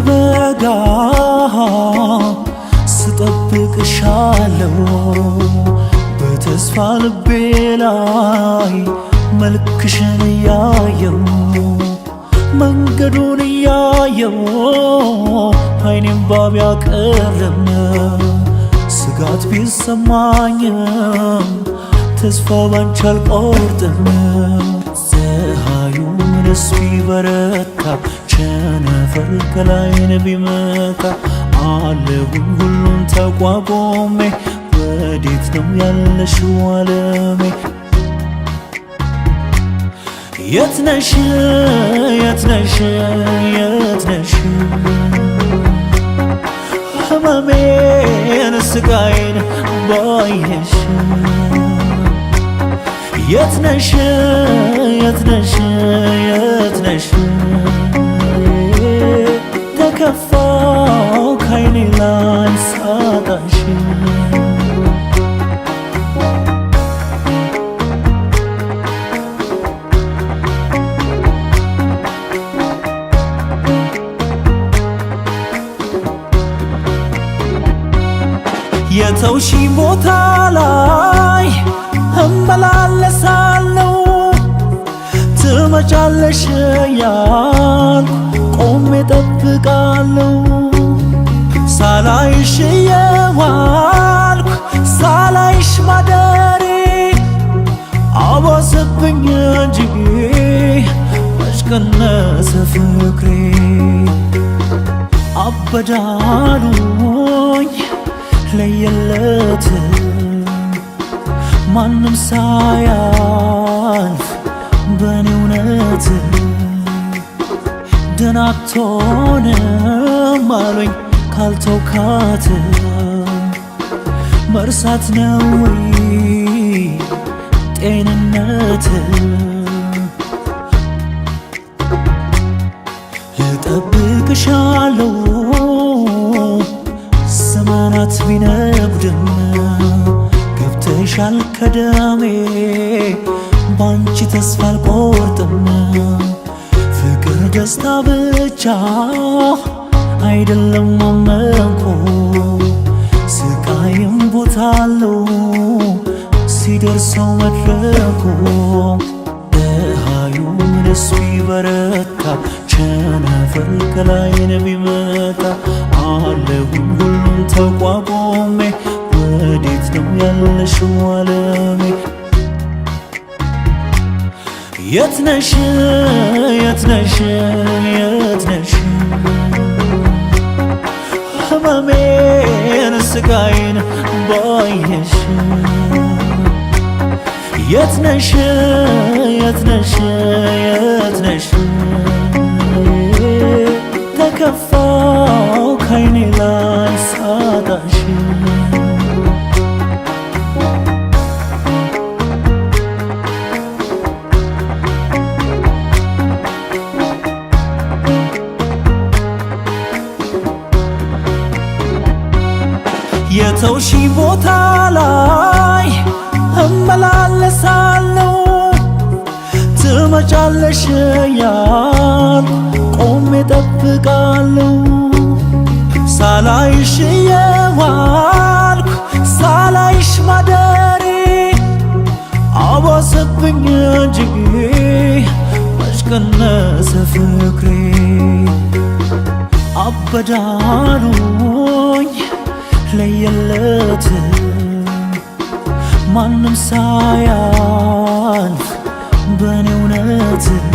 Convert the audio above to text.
በጋ ስጠብቅሻለሁ በተስፋ ልቤ ላይ መልክሽን እያየው መንገዱን እያየው አይኔም ባብ ያቀለም ስጋት ቢሰማኝም ተስፋ ባንቺ አልቆርጥም ፀሐዩንስ ቢበረታ ቸነፈር ከላይን ቢመታ አለሁኝ ሁሉን ተቋቁሜ ወዴት ነው ያለሽው ዓለሜ የት ነሽ የት ነሽ የት ነሽ ህመሜን ስቃዬን ባየሽ የት ነሽ የት ነሽ የት ነሽ ተከፋው ከዓይኔ ላይ ሳጣሽ የተውሽኝ ቦታ ላይ እመላለሳለሁ ትመጫለሽ እያልኩ ቆሜ እጠብቃለሁ ሳላይሽ እየዋልኩ ሳላይሽ ማደሬ አባሰብኝ እንጂ መች ቀነሰ ፍቅሬ አበዳሉኝ ለየለት ማንም ሳያልፍ በኔ እውነት ደህና አትሆንም አሉኝ ካልተውካት መርሳት ነው ወይ ጤንነት እጠብቅሻለሁ ዘመናት ቢነጉድም ገብተሻል ከደሜ ባንቺ ተስፋ አልቆርጥም ፍቅር ደስታ ብቻ አይደለም አመንኩ ስቃይም ቦታ አለው ሲደርሰው መድረኩ ፀሐዩንስ ቢበረታ ቸነፈር ከላይን ቢመታ አለሁኝ ሁሉን ተቋቁሜ ወዴት ነው ያለሽው ዓለሜ የት ነሽ የት ነሽ የት ነሽ ህመሜን ስቃዬን ባየሽ የት ነሽ የት ነሽ የት ነሽ ተከፋው ከዓይኔ ላይ ሳጣሽ የተውሽኝ ቦታ ላይ እመላለሳለሁ ትመጫለሽ እያልኩ ቆሜ እጠብቃለሁ ሳላይሽ እየዋልኩ ሳላይሽ ማደሬ አባሰብኝ እንጂ መች ቀነሰ ፍቅሬ አበዳሉኝ ለየለት ማንም ሳያልፍ በኔ እውነት